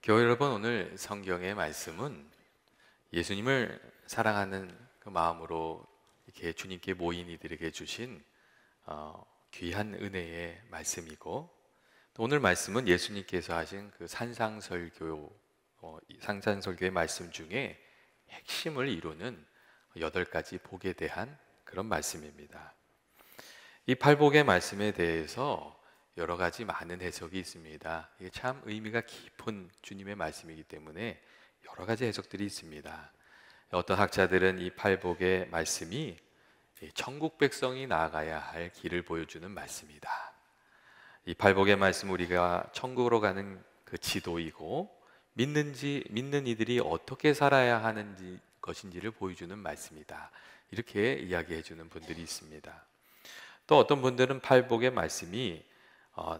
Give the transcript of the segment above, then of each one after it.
교회 여러분, 오늘 성경의 말씀은 예수님을 사랑하는 그 마음으로 이렇게 주님께 모인 이들에게 주신 귀한 은혜의 말씀이고, 또 오늘 말씀은 예수님께서 하신 그 산상설교의 말씀 중에 핵심을 이루는 8가지 복에 대한 그런 말씀입니다. 이 팔복의 말씀에 대해서 여러 가지 많은 해석이 있습니다. 이게 참 의미가 깊은 주님의 말씀이기 때문에 여러 가지 해석들이 있습니다. 어떤 학자들은 이 팔복의 말씀이 천국 백성이 나아가야 할 길을 보여주는 말씀이다. 이 팔복의 말씀, 우리가 천국으로 가는 그 지도이고, 믿는 이들이 어떻게 살아야 하는 것인지를 보여주는 말씀이다. 이렇게 이야기해 주는 분들이 있습니다. 또 어떤 분들은 팔복의 말씀이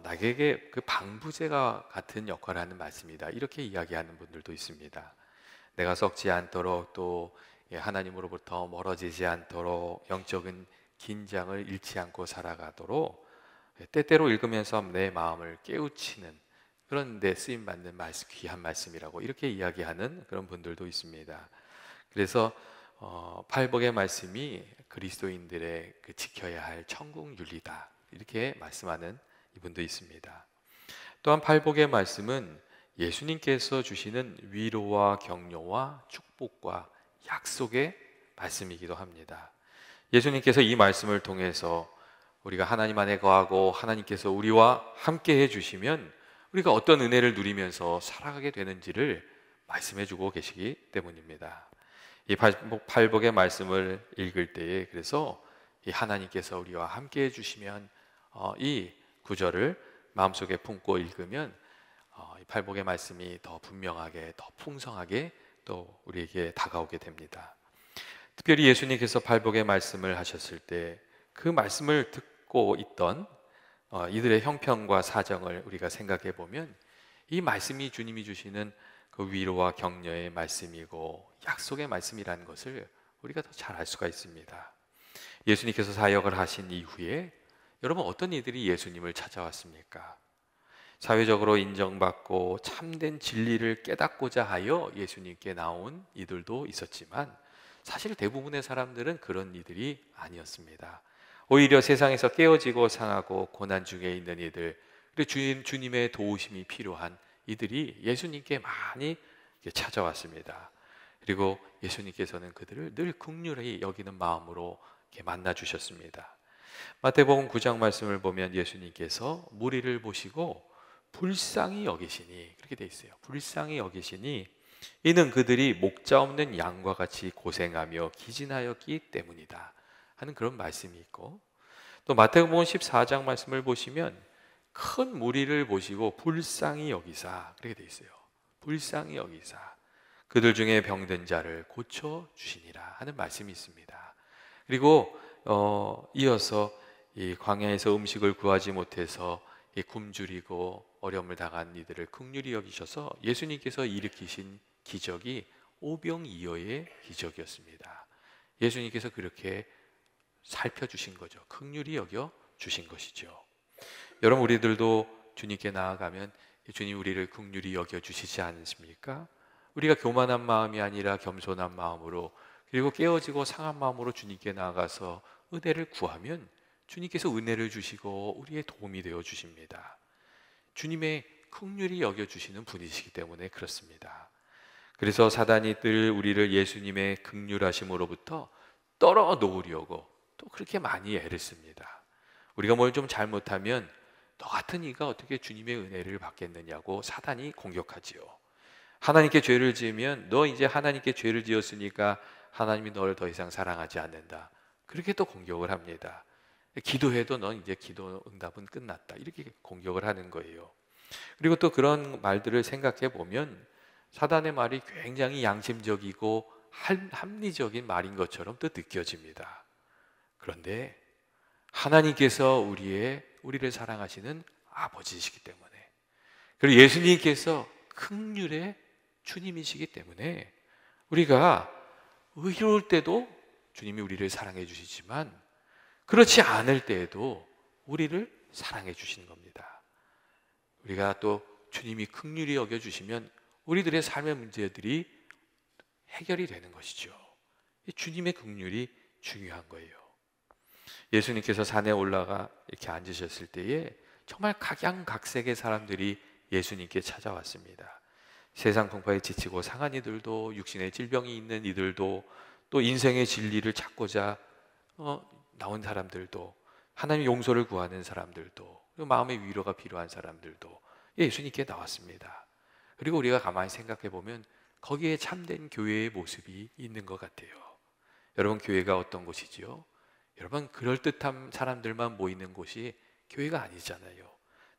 나에게 그 방부제가 같은 역할을 하는 말씀이다, 이렇게 이야기하는 분들도 있습니다. 내가 썩지 않도록, 또 하나님으로부터 멀어지지 않도록, 영적인 긴장을 잃지 않고 살아가도록 때때로 읽으면서 내 마음을 깨우치는 그런 데 쓰임받는 말씀, 귀한 말씀이라고 이렇게 이야기하는 그런 분들도 있습니다. 그래서 팔복의 말씀이 그리스도인들의 그 지켜야 할 천국 윤리다, 이렇게 말씀하는 이분도 있습니다. 또한 팔복의 말씀은 예수님께서 주시는 위로와 격려와 축복과 약속의 말씀이기도 합니다. 예수님께서 이 말씀을 통해서 우리가 하나님 안에 거하고 하나님께서 우리와 함께 해주시면 우리가 어떤 은혜를 누리면서 살아가게 되는지를 말씀해 주고 계시기 때문입니다. 이 팔복의 말씀을 읽을 때에, 그래서 이 하나님께서 우리와 함께 해주시면 이 구절을 마음속에 품고 읽으면 이 팔복의 말씀이 더 분명하게, 더 풍성하게 또 우리에게 다가오게 됩니다. 특별히 예수님께서 팔복의 말씀을 하셨을 때 그 말씀을 듣고 있던 이들의 형편과 사정을 우리가 생각해 보면, 이 말씀이 주님이 주시는 그 위로와 격려의 말씀이고 약속의 말씀이라는 것을 우리가 더 잘 알 수가 있습니다. 예수님께서 사역을 하신 이후에 여러분, 어떤 이들이 예수님을 찾아왔습니까? 사회적으로 인정받고 참된 진리를 깨닫고자 하여 예수님께 나온 이들도 있었지만, 사실 대부분의 사람들은 그런 이들이 아니었습니다. 오히려 세상에서 깨어지고 상하고 고난 중에 있는 이들, 그리고 주님의 도우심이 필요한 이들이 예수님께 많이 찾아왔습니다. 그리고 예수님께서는 그들을 늘 긍휼히 여기는 마음으로 만나 주셨습니다. 마태복음 9장 말씀을 보면 예수님께서 무리를 보시고 불쌍히 여기시니, 그렇게 돼 있어요. 불쌍히 여기시니 이는 그들이 목자 없는 양과 같이 고생하며 기진하였기 때문이다 하는 그런 말씀이 있고, 또 마태복음 14장 말씀을 보시면 큰 무리를 보시고 불쌍히 여기사, 그렇게 돼 있어요. 불쌍히 여기사 그들 중에 병든 자를 고쳐 주시니라 하는 말씀이 있습니다. 그리고 이어서 이 광야에서 음식을 구하지 못해서 굶주리고 어려움을 당한 이들을 긍휼히 여기셔서 예수님께서 일으키신 기적이 오병이어의 기적이었습니다. 예수님께서 그렇게 살펴주신 거죠. 긍휼히 여겨 주신 것이죠. 여러분, 우리들도 주님께 나아가면 주님 우리를 긍휼히 여겨 주시지 않으십니까? 우리가 교만한 마음이 아니라 겸손한 마음으로, 그리고 깨어지고 상한 마음으로 주님께 나아가서 은혜를 구하면 주님께서 은혜를 주시고 우리의 도움이 되어 주십니다. 주님의 긍휼히 여겨주시는 분이시기 때문에 그렇습니다. 그래서 사단이 늘 우리를 예수님의 긍휼하심으로부터 떨어 놓으려고 또 그렇게 많이 애를 씁니다. 우리가 뭘 좀 잘못하면 너 같은 이가 어떻게 주님의 은혜를 받겠느냐고 사단이 공격하지요. 하나님께 죄를 지으면 너 이제 하나님께 죄를 지었으니까 하나님이 너를 더 이상 사랑하지 않는다, 그렇게 또 공격을 합니다. 기도해도 넌 이제 기도 응답은 끝났다, 이렇게 공격을 하는 거예요. 그리고 또 그런 말들을 생각해 보면 사단의 말이 굉장히 양심적이고 합리적인 말인 것처럼 또 느껴집니다. 그런데 하나님께서 우리를 사랑하시는 아버지이시기 때문에, 그리고 예수님께서 긍휼의 주님이시기 때문에 우리가 의로울 때도 주님이 우리를 사랑해 주시지만 그렇지 않을 때에도 우리를 사랑해 주시는 겁니다. 우리가 또 주님이 긍휼히 여겨주시면 우리들의 삶의 문제들이 해결이 되는 것이죠. 주님의 긍휼이 중요한 거예요. 예수님께서 산에 올라가 이렇게 앉으셨을 때에 정말 각양각색의 사람들이 예수님께 찾아왔습니다. 세상 풍파에 지치고 상한 이들도, 육신의 질병이 있는 이들도, 또 인생의 진리를 찾고자 나온 사람들도, 하나님 용서를 구하는 사람들도, 마음의 위로가 필요한 사람들도 예수님께 나왔습니다. 그리고 우리가 가만히 생각해 보면 거기에 참된 교회의 모습이 있는 것 같아요. 여러분, 교회가 어떤 곳이지요? 여러분, 그럴듯한 사람들만 모이는 곳이 교회가 아니잖아요.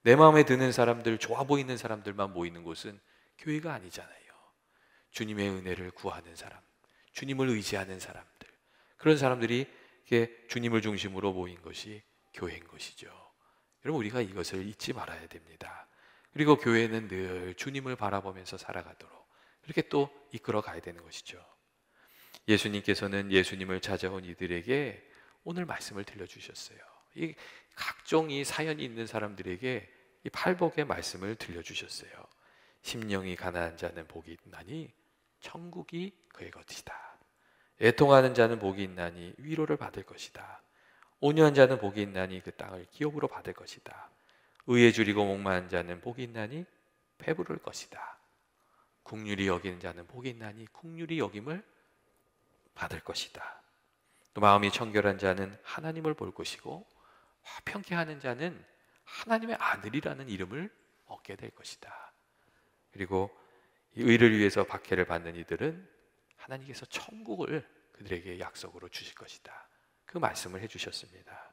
내 마음에 드는 사람들, 좋아 보이는 사람들만 모이는 곳은 교회가 아니잖아요. 주님의 은혜를 구하는 사람, 주님을 의지하는 사람들, 그런 사람들이 이렇게 주님을 중심으로 모인 것이 교회인 것이죠. 여러분, 우리가 이것을 잊지 말아야 됩니다. 그리고 교회는 늘 주님을 바라보면서 살아가도록 그렇게 또 이끌어 가야 되는 것이죠. 예수님께서는 예수님을 찾아온 이들에게 오늘 말씀을 들려주셨어요. 이 각종 이 사연이 있는 사람들에게 이 팔복의 말씀을 들려주셨어요. 심령이 가난한 자는 복이 있나니 천국이 그의 것이다. 애통하는 자는 복이 있나니 위로를 받을 것이다. 온유한 자는 복이 있나니 그 땅을 기업으로 받을 것이다. 의에 줄이고 목마른 자는 복이 있나니 배부를 것이다. 긍휼히 여기는 자는 복이 있나니 긍휼히 여김을 받을 것이다. 또 마음이 청결한 자는 하나님을 볼 것이고 화평케 하는 자는 하나님의 아들이라는 이름을 얻게 될 것이다. 그리고 이 의를 위해서 박해를 받는 이들은 하나님께서 천국을 그들에게 약속으로 주실 것이다. 그 말씀을 해주셨습니다.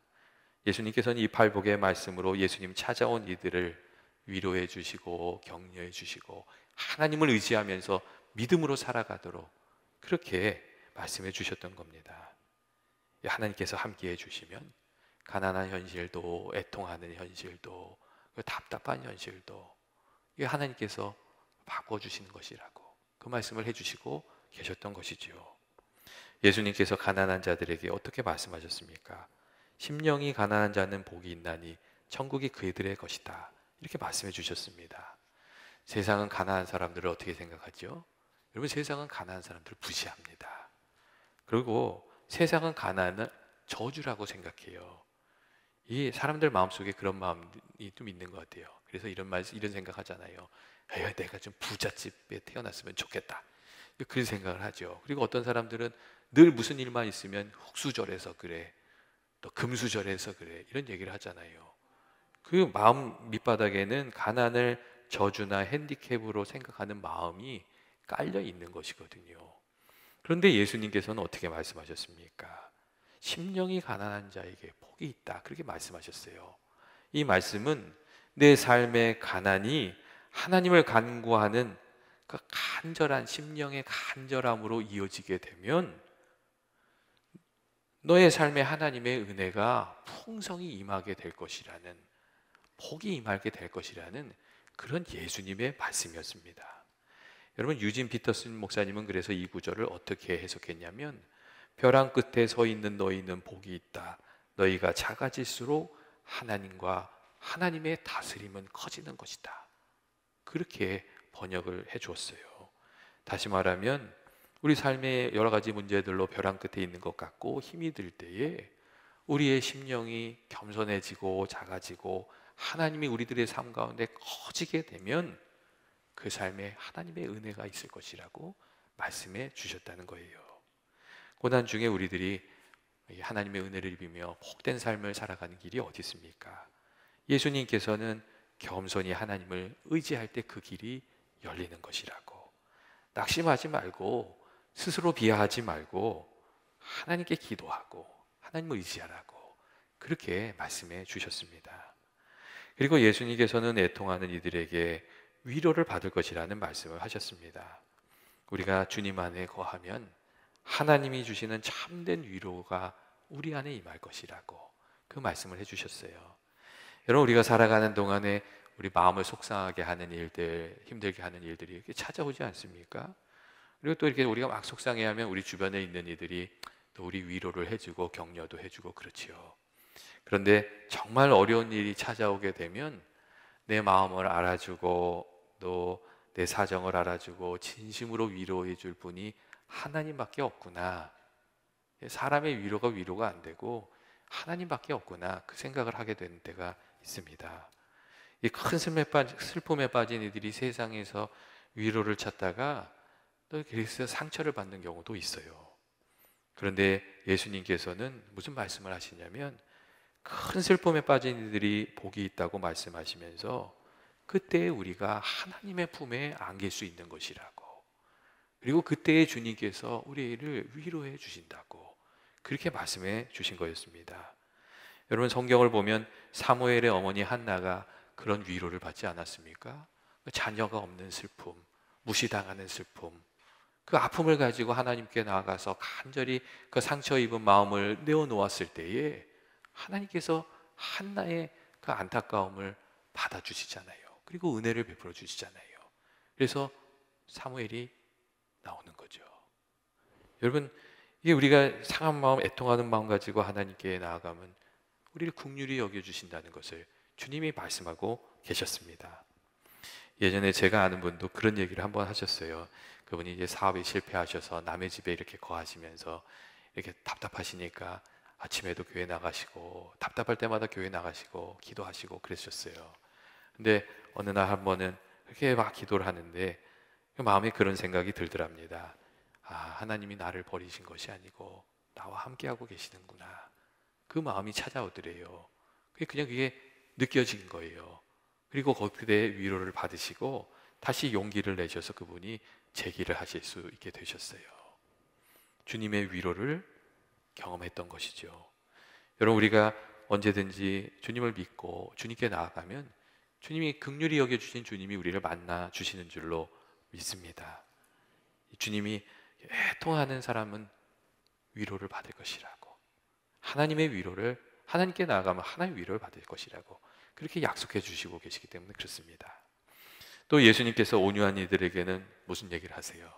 예수님께서는 이 팔복의 말씀으로 예수님 찾아온 이들을 위로해 주시고 격려해 주시고 하나님을 의지하면서 믿음으로 살아가도록 그렇게 말씀해 주셨던 겁니다. 하나님께서 함께해 주시면 가난한 현실도, 애통하는 현실도, 답답한 현실도 하나님께서 바꿔주시는 것이라고 그 말씀을 해주시고 계셨던 것이지요. 예수님께서 가난한 자들에게 어떻게 말씀하셨습니까? 심령이 가난한 자는 복이 있나니 천국이 그들의 것이다. 이렇게 말씀해 주셨습니다. 세상은 가난한 사람들을 어떻게 생각하죠? 여러분, 세상은 가난한 사람들을 무시합니다. 그리고 세상은 가난은 저주라고 생각해요. 이 사람들 마음속에 그런 마음이 좀 있는 것 같아요. 그래서 이런 생각하잖아요. 에휴, 내가 좀 부잣집에 태어났으면 좋겠다. 그런 생각을 하죠. 그리고 어떤 사람들은 늘 무슨 일만 있으면 흙수저래서 그래, 또 금수저래서 그래, 이런 얘기를 하잖아요. 그 마음 밑바닥에는 가난을 저주나 핸디캡으로 생각하는 마음이 깔려 있는 것이거든요. 그런데 예수님께서는 어떻게 말씀하셨습니까? 심령이 가난한 자에게 복이 있다, 그렇게 말씀하셨어요. 이 말씀은 내 삶의 가난이 하나님을 간구하는 그 간절한 심령의 간절함으로 이어지게 되면 너의 삶에 하나님의 은혜가 풍성히 임하게 될 것이라는, 복이 임하게 될 것이라는 그런 예수님의 말씀이었습니다. 여러분, 유진 피터슨 목사님은 그래서 이 구절을 어떻게 해석했냐면, 벼랑 끝에 서 있는 너희는 복이 있다. 너희가 작아질수록 하나님과 하나님의 다스림은 커지는 것이다. 그렇게 번역을 해 주었어요. 다시 말하면 우리 삶의 여러 가지 문제들로 벼랑 끝에 있는 것 같고 힘이 들 때에 우리의 심령이 겸손해지고 작아지고 하나님이 우리들의 삶 가운데 커지게 되면 그 삶에 하나님의 은혜가 있을 것이라고 말씀해 주셨다는 거예요. 고난 중에 우리들이 하나님의 은혜를 입으며 복된 삶을 살아가는 길이 어디 있습니까? 예수님께서는 겸손히 하나님을 의지할 때 그 길이 열리는 것이라고, 낙심하지 말고 스스로 비하하지 말고 하나님께 기도하고 하나님을 의지하라고 그렇게 말씀해 주셨습니다. 그리고 예수님께서는 애통하는 이들에게 위로를 받을 것이라는 말씀을 하셨습니다. 우리가 주님 안에 거하면 하나님이 주시는 참된 위로가 우리 안에 임할 것이라고 그 말씀을 해주셨어요. 여러분, 우리가 살아가는 동안에 우리 마음을 속상하게 하는 일들, 힘들게 하는 일들이 이렇게 찾아오지 않습니까? 그리고 또 이렇게 우리가 막 속상해하면 우리 주변에 있는 이들이 또 우리 위로를 해주고 격려도 해주고 그렇지요. 그런데 정말 어려운 일이 찾아오게 되면 내 마음을 알아주고 또 내 사정을 알아주고 진심으로 위로해 줄 분이 하나님밖에 없구나. 사람의 위로가 안 되고 하나님밖에 없구나. 그 생각을 하게 되는 때가 있습니다. 이 큰 슬픔에 빠진 이들이 세상에서 위로를 찾다가 또 그래서 상처를 받는 경우도 있어요. 그런데 예수님께서는 무슨 말씀을 하시냐면 큰 슬픔에 빠진 이들이 복이 있다고 말씀하시면서 그때 우리가 하나님의 품에 안길 수 있는 것이라고, 그리고 그때에 주님께서 우리를 위로해 주신다고 그렇게 말씀해 주신 거였습니다. 여러분, 성경을 보면 사무엘의 어머니 한나가 그런 위로를 받지 않았습니까? 자녀가 없는 슬픔, 무시당하는 슬픔, 그 아픔을 가지고 하나님께 나아가서 간절히 그 상처 입은 마음을 내어놓았을 때에 하나님께서 한나의 그 안타까움을 받아주시잖아요. 그리고 은혜를 베풀어 주시잖아요. 그래서 사무엘이 나오는 거죠. 여러분, 이게 우리가 상한 마음, 애통하는 마음 가지고 하나님께 나아가면 우리를 긍휼히 여겨주신다는 것을 주님이 말씀하고 계셨습니다. 예전에 제가 아는 분도 그런 얘기를 한번 하셨어요. 그분이 이제 사업에 실패하셔서 남의 집에 이렇게 거하시면서 이렇게 답답하시니까 아침에도 교회 나가시고 답답할 때마다 교회 나가시고 기도하시고 그러셨어요. 근데 어느 날 한 번은 그렇게 막 기도를 하는데 마음에 그런 생각이 들더랍니다. 아, 하나님이 나를 버리신 것이 아니고 나와 함께하고 계시는구나. 그 마음이 찾아오더래요. 그게 느껴진 거예요. 그리고 그때 위로를 받으시고 다시 용기를 내셔서 그분이 재기를 하실 수 있게 되셨어요. 주님의 위로를 경험했던 것이죠. 여러분, 우리가 언제든지 주님을 믿고 주님께 나아가면 주님이 긍휼히 여겨주신 주님이 우리를 만나 주시는 줄로 믿습니다. 주님이 애통하는 사람은 위로를 받을 것이라고, 하나님의 위로를, 하나님께 나아가면 하나님의 위로를 받을 것이라고 그렇게 약속해 주시고 계시기 때문에 그렇습니다. 또 예수님께서 온유한 이들에게는 무슨 얘기를 하세요?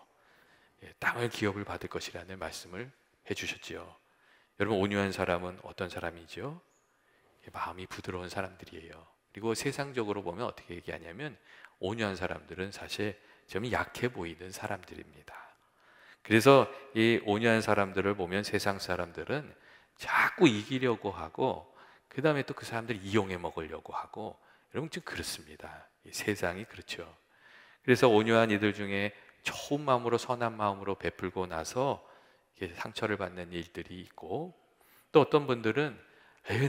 땅을 기업을 받을 것이라는 말씀을 해주셨지요. 여러분, 온유한 사람은 어떤 사람이죠? 마음이 부드러운 사람들이에요. 그리고 세상적으로 보면 어떻게 얘기하냐면 온유한 사람들은 사실 좀 약해 보이는 사람들입니다. 그래서 이 온유한 사람들을 보면 세상 사람들은 자꾸 이기려고 하고 그 다음에 또 그 사람들 이용해 먹으려고 하고, 여러분 좀 그렇습니다. 이 세상이 그렇죠. 그래서 온유한 이들 중에 좋은 마음으로 선한 마음으로 베풀고 나서 상처를 받는 일들이 있고, 또 어떤 분들은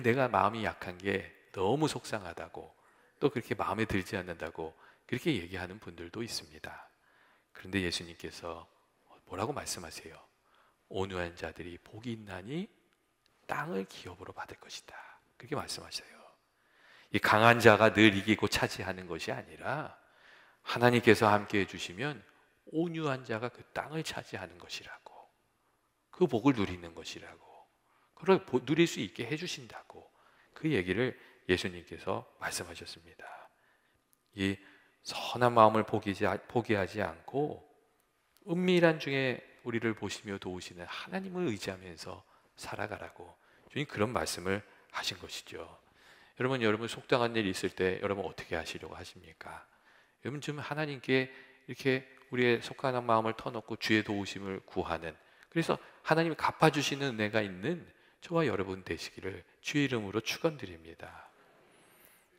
내가 마음이 약한 게 너무 속상하다고, 또 그렇게 마음에 들지 않는다고 그렇게 얘기하는 분들도 있습니다. 그런데 예수님께서 뭐라고 말씀하세요? 온유한 자들이 복이 있나니 땅을 기업으로 받을 것이다. 그렇게 말씀하셔요. 이 강한 자가 늘 이기고 차지하는 것이 아니라 하나님께서 함께 해주시면 온유한 자가 그 땅을 차지하는 것이라고, 그 복을 누리는 것이라고, 그걸 누릴 수 있게 해주신다고, 그 얘기를 예수님께서 말씀하셨습니다. 이 선한 마음을 포기하지 않고 은밀한 중에 우리를 보시며 도우시는 하나님을 의지하면서 살아가라고 주님 그런 말씀을 하신 것이죠. 여러분 속당한 일이 있을 때 여러분 어떻게 하시려고 하십니까? 여러분 좀 하나님께 이렇게 우리의 속간한 마음을 터놓고 주의 도우심을 구하는, 그래서 하나님이 갚아주시는 은혜가 있는 저와 여러분 되시기를 주의 이름으로 축원드립니다.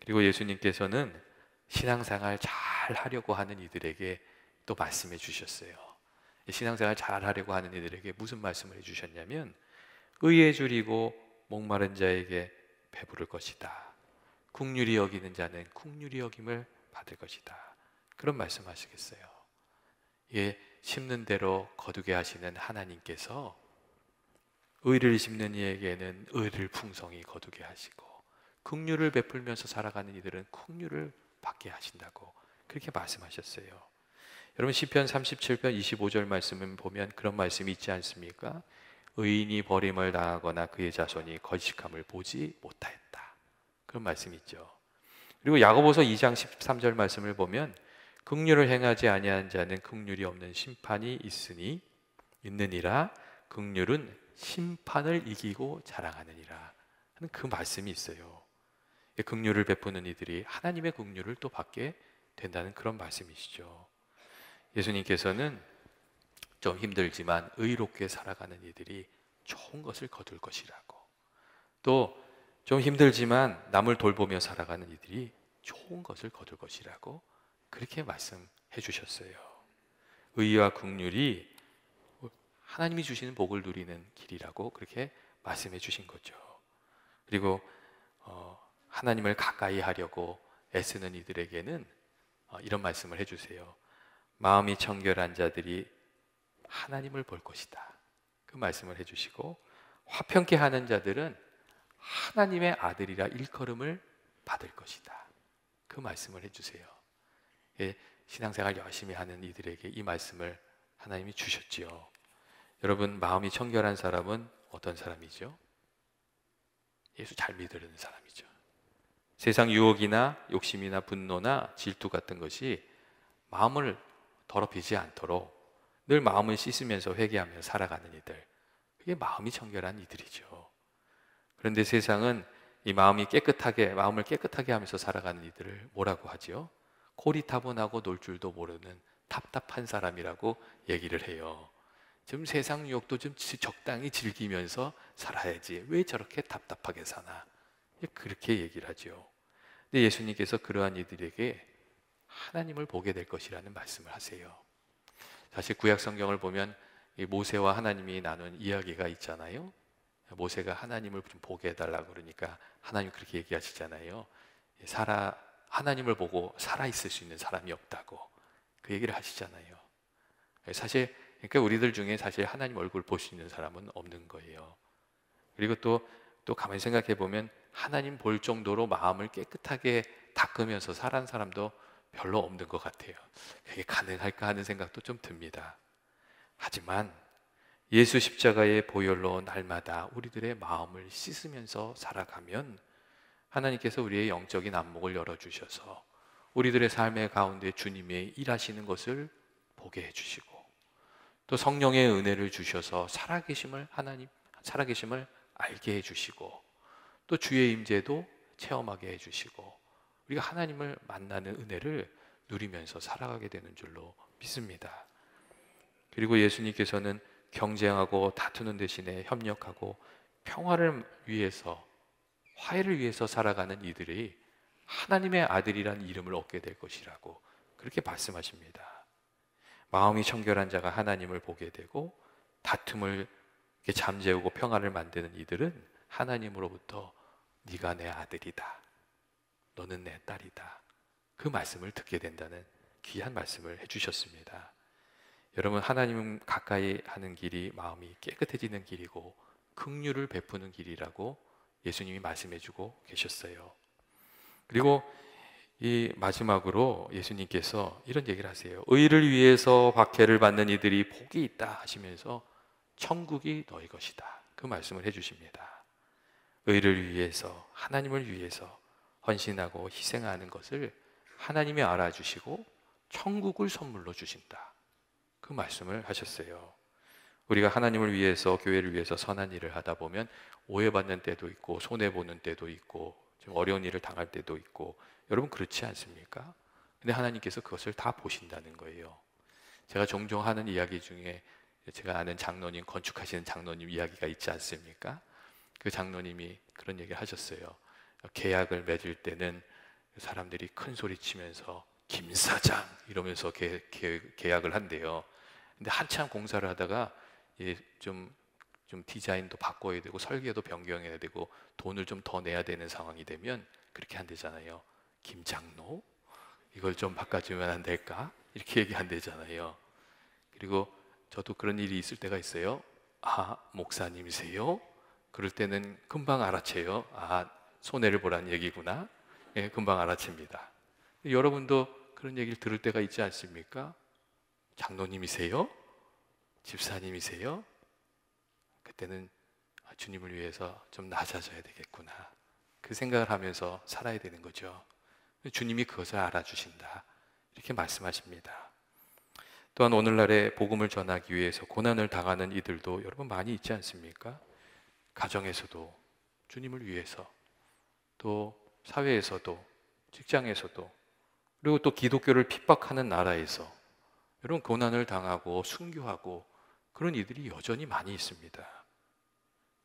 그리고 예수님께서는 신앙생활 잘 하려고 하는 이들에게 또 말씀해 주셨어요. 신앙생활 잘 하려고 하는 이들에게 무슨 말씀을 해주셨냐면 의에 줄이고 목마른 자에게 배부를 것이다. 긍휼히 여기는 자는 긍휼히 여김을 받을 것이다. 그런 말씀하시겠어요. 예, 심는 대로 거두게 하시는 하나님께서 의를 심는 이에게는 의를 풍성히 거두게 하시고 긍휼을 베풀면서 살아가는 이들은 긍휼을 받게 하신다고 그렇게 말씀하셨어요. 여러분 시편 37편 25절 말씀을 보면 그런 말씀이 있지 않습니까? 의인이 버림을 당하거나 그의 자손이 거식함을 보지 못하였다. 그런 말씀이 있죠. 그리고 야고보서 2장 13절 말씀을 보면 긍휼을 행하지 아니한 자는 긍휼이 없는 심판이 있느니라. 긍휼은 심판을 이기고 자랑하느니라 하는 그 말씀이 있어요. 긍휼을 베푸는 이들이 하나님의 긍휼을 또 받게 된다는 그런 말씀이시죠. 예수님께서는 좀 힘들지만 의롭게 살아가는 이들이 좋은 것을 거둘 것이라고, 또 좀 힘들지만 남을 돌보며 살아가는 이들이 좋은 것을 거둘 것이라고 그렇게 말씀해 주셨어요. 의와 긍휼이 하나님이 주시는 복을 누리는 길이라고 그렇게 말씀해 주신 거죠. 그리고 하나님을 가까이 하려고 애쓰는 이들에게는 이런 말씀을 해주세요. 마음이 청결한 자들이 하나님을 볼 것이다. 그 말씀을 해주시고, 화평케 하는 자들은 하나님의 아들이라 일컬음을 받을 것이다. 그 말씀을 해주세요. 신앙생활 열심히 하는 이들에게 이 말씀을 하나님이 주셨지요. 여러분, 마음이 청결한 사람은 어떤 사람이죠? 예수 잘 믿으려는 사람이죠. 세상 유혹이나 욕심이나 분노나 질투 같은 것이 마음을 더럽히지 않도록 늘 마음을 씻으면서 회개하며 살아가는 이들, 그게 마음이 청결한 이들이죠. 그런데 세상은 이 마음을 깨끗하게 하면서 살아가는 이들을 뭐라고 하죠? 고리타분하고 놀 줄도 모르는 답답한 사람이라고 얘기를 해요. 좀 세상 유혹도 좀 적당히 즐기면서 살아야지, 왜 저렇게 답답하게 사나, 그렇게 얘기를 하죠. 근데 예수님께서 그러한 이들에게 하나님을 보게 될 것이라는 말씀을 하세요. 사실 구약 성경을 보면 이 모세와 하나님이 나눈 이야기가 있잖아요. 모세가 하나님을 좀 보게 해달라고 그러니까 하나님 그렇게 얘기하시잖아요. 하나님을 보고 살아있을 수 있는 사람이 없다고 그 얘기를 하시잖아요. 사실 그러니까 우리들 중에 사실 하나님 얼굴 볼 수 있는 사람은 없는 거예요. 그리고 또 가만히 생각해 보면 하나님 볼 정도로 마음을 깨끗하게 닦으면서 살아온 사람도 별로 없는 것 같아요. 그게 가능할까 하는 생각도 좀 듭니다. 하지만 예수 십자가의 보혈로 날마다 우리들의 마음을 씻으면서 살아가면 하나님께서 우리의 영적인 안목을 열어주셔서 우리들의 삶의 가운데 주님의 일하시는 것을 보게 해주시고, 또 성령의 은혜를 주셔서 살아계심을 알게 해주시고, 또 주의 임재도 체험하게 해주시고, 우리가 하나님을 만나는 은혜를 누리면서 살아가게 되는 줄로 믿습니다. 그리고 예수님께서는 경쟁하고 다투는 대신에 협력하고 평화를 위해서, 화해를 위해서 살아가는 이들이 하나님의 아들이라는 이름을 얻게 될 것이라고 그렇게 말씀하십니다. 마음이 청결한 자가 하나님을 보게 되고 다툼을 잠재우고 평화를 만드는 이들은 하나님으로부터 네가 내 아들이다, 너는 내 딸이다, 그 말씀을 듣게 된다는 귀한 말씀을 해주셨습니다. 여러분, 하나님 가까이 하는 길이 마음이 깨끗해지는 길이고 긍휼을 베푸는 길이라고 예수님이 말씀해주고 계셨어요. 그리고 이 마지막으로 예수님께서 이런 얘기를 하세요. 의를 위해서 박해를 받는 이들이 복이 있다 하시면서 천국이 너희 것이다, 그 말씀을 해주십니다. 의를 위해서, 하나님을 위해서 헌신하고 희생하는 것을 하나님이 알아주시고 천국을 선물로 주신다, 그 말씀을 하셨어요. 우리가 하나님을 위해서, 교회를 위해서 선한 일을 하다 보면 오해받는 때도 있고 손해보는 때도 있고 좀 어려운 일을 당할 때도 있고, 여러분 그렇지 않습니까? 근데 하나님께서 그것을 다 보신다는 거예요. 제가 종종 하는 이야기 중에 제가 아는 장로님, 건축하시는 장로님 이야기가 있지 않습니까? 그 장로님이 그런 얘기를 하셨어요. 계약을 맺을 때는 사람들이 큰 소리 치면서 김 사장 이러면서 계약을 한대요. 근데 한참 공사를 하다가 좀 디자인도 바꿔야 되고 설계도 변경해야 되고 돈을 좀 더 내야 되는 상황이 되면 그렇게 한대잖아요. 김장로? 이걸 좀 바꿔주면 안 될까? 이렇게 얘기한대잖아요. 그리고 저도 그런 일이 있을 때가 있어요. 아, 목사님이세요? 그럴 때는 금방 알아채요. 아, 손해를 보라는 얘기구나. 예, 금방 알아챕니다. 여러분도 그런 얘기를 들을 때가 있지 않습니까? 장로님이세요? 집사님이세요? 그때는 주님을 위해서 좀 낮아져야 되겠구나, 그 생각을 하면서 살아야 되는 거죠. 주님이 그것을 알아주신다, 이렇게 말씀하십니다. 또한 오늘날에 복음을 전하기 위해서 고난을 당하는 이들도 여러분 많이 있지 않습니까? 가정에서도 주님을 위해서, 또 사회에서도, 직장에서도, 그리고 또 기독교를 핍박하는 나라에서 여러분, 고난을 당하고 순교하고 그런 이들이 여전히 많이 있습니다.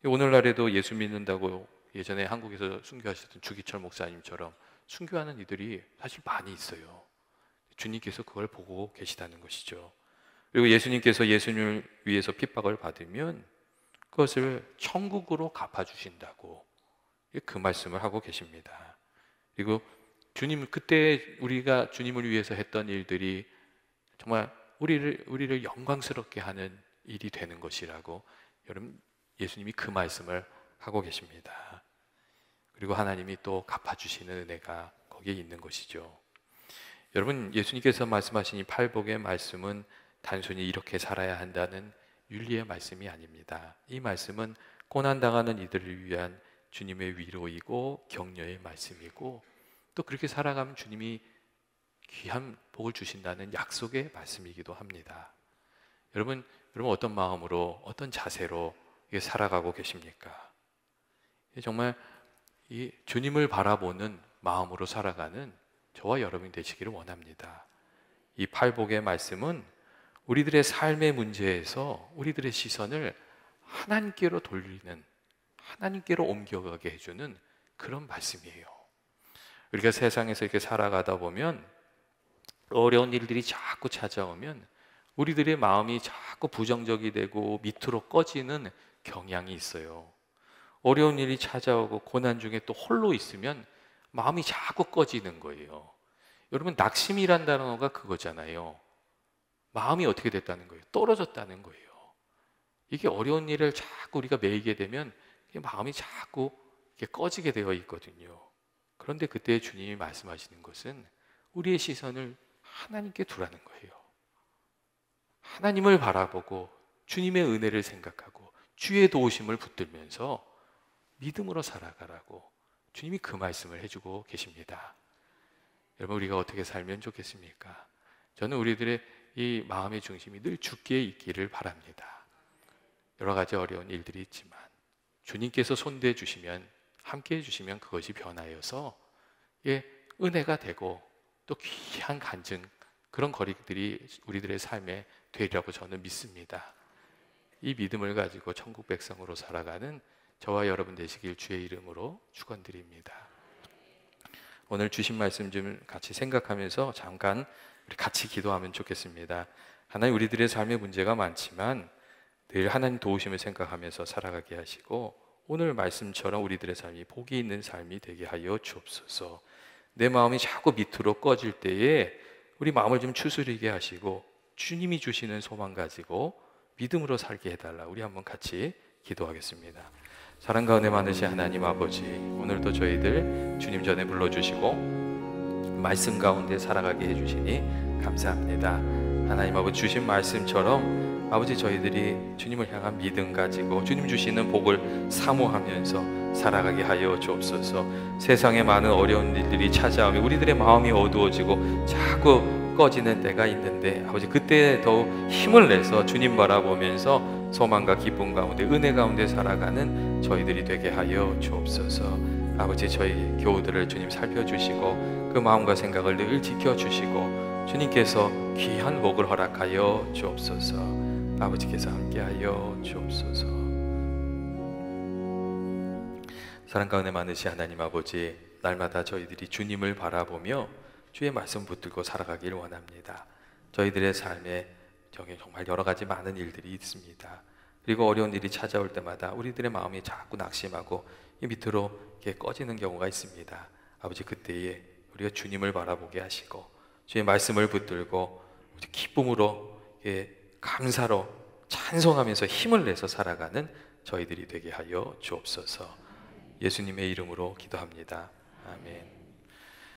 오늘날에도 예수 믿는다고 예전에 한국에서 순교하셨던 주기철 목사님처럼 순교하는 이들이 사실 많이 있어요. 주님께서 그걸 보고 계시다는 것이죠. 그리고 예수님께서 예수님을 위해서 핍박을 받으면 그것을 천국으로 갚아주신다고 그 말씀을 하고 계십니다. 그리고 주님, 그때 우리가 주님을 위해서 했던 일들이 정말 우리를 영광스럽게 하는 일이 되는 것이라고 여러분, 예수님이 그 말씀을 하고 계십니다. 그리고 하나님이 또 갚아주시는 은혜가 거기에 있는 것이죠. 여러분, 예수님께서 말씀하신 이 팔복의 말씀은 단순히 이렇게 살아야 한다는 윤리의 말씀이 아닙니다. 이 말씀은 고난당하는 이들을 위한 주님의 위로이고 격려의 말씀이고, 또 그렇게 살아가면 주님이 귀한 복을 주신다는 약속의 말씀이기도 합니다. 여러분 어떤 마음으로, 어떤 자세로 살아가고 계십니까? 정말 이 주님을 바라보는 마음으로 살아가는 저와 여러분이 되시기를 원합니다. 이 팔복의 말씀은 우리들의 삶의 문제에서 우리들의 시선을 하나님께로 돌리는, 하나님께로 옮겨가게 해주는 그런 말씀이에요. 우리가 세상에서 이렇게 살아가다 보면 어려운 일들이 자꾸 찾아오면 우리들의 마음이 자꾸 부정적이 되고 밑으로 꺼지는 경향이 있어요. 어려운 일이 찾아오고 고난 중에 또 홀로 있으면 마음이 자꾸 꺼지는 거예요. 여러분, 낙심이란 단어가 그거잖아요. 마음이 어떻게 됐다는 거예요? 떨어졌다는 거예요. 이게 어려운 일을 자꾸 우리가 매이게 되면 마음이 자꾸 이렇게 꺼지게 되어 있거든요. 그런데 그때 주님이 말씀하시는 것은 우리의 시선을 하나님께 두라는 거예요. 하나님을 바라보고 주님의 은혜를 생각하고 주의 도우심을 붙들면서 믿음으로 살아가라고 주님이 그 말씀을 해주고 계십니다. 여러분, 우리가 어떻게 살면 좋겠습니까? 저는 우리들의 이 마음의 중심이 늘 주께 있기를 바랍니다. 여러 가지 어려운 일들이 있지만 주님께서 손대해 주시면, 함께 해주시면 그것이 변하여서 은혜가 되고 또 귀한 간증, 그런 거리들이 우리들의 삶에 되리라고 저는 믿습니다. 이 믿음을 가지고 천국 백성으로 살아가는 저와 여러분 되시길 주의 이름으로 축원드립니다. 오늘 주신 말씀 좀 같이 생각하면서 잠깐 우리 같이 기도하면 좋겠습니다. 하나님, 우리들의 삶의 문제가 많지만 늘 하나님 도우심을 생각하면서 살아가게 하시고 오늘 말씀처럼 우리들의 삶이 복이 있는 삶이 되게 하여 주옵소서. 내 마음이 자꾸 밑으로 꺼질 때에 우리 마음을 좀 추스리게 하시고 주님이 주시는 소망 가지고 믿음으로 살게 해달라. 우리 한번 같이 기도하겠습니다. 사랑과 은혜 많으신 하나님 아버지, 오늘도 저희들 주님 전에 불러주시고 말씀 가운데 살아가게 해주시니 감사합니다. 하나님 아버지, 주신 말씀처럼 아버지, 저희들이 주님을 향한 믿음 가지고 주님 주시는 복을 사모하면서 살아가게 하여 주옵소서. 세상에 많은 어려운 일들이 찾아오면 우리들의 마음이 어두워지고 자꾸 꺼지는 때가 있는데 아버지, 그때 더욱 힘을 내서 주님 바라보면서 소망과 기쁨 가운데, 은혜 가운데 살아가는 저희들이 되게 하여 주옵소서. 아버지, 저희 교우들을 주님 살펴주시고 그 마음과 생각을 늘 지켜주시고 주님께서 귀한 복을 허락하여 주옵소서. 아버지께서 함께하여 주옵소서. 사랑과 은혜 많으신 하나님 아버지, 날마다 저희들이 주님을 바라보며 주의 말씀 붙들고 살아가길 원합니다. 저희들의 삶에 정말 여러 가지 많은 일들이 있습니다. 그리고 어려운 일이 찾아올 때마다 우리들의 마음이 자꾸 낙심하고 밑으로 이렇게 꺼지는 경우가 있습니다. 아버지, 그때에 우리가 주님을 바라보게 하시고 주의 말씀을 붙들고 기쁨으로, 감사로 찬송하면서 힘을 내서 살아가는 저희들이 되게 하여 주옵소서. 예수님의 이름으로 기도합니다. 아멘.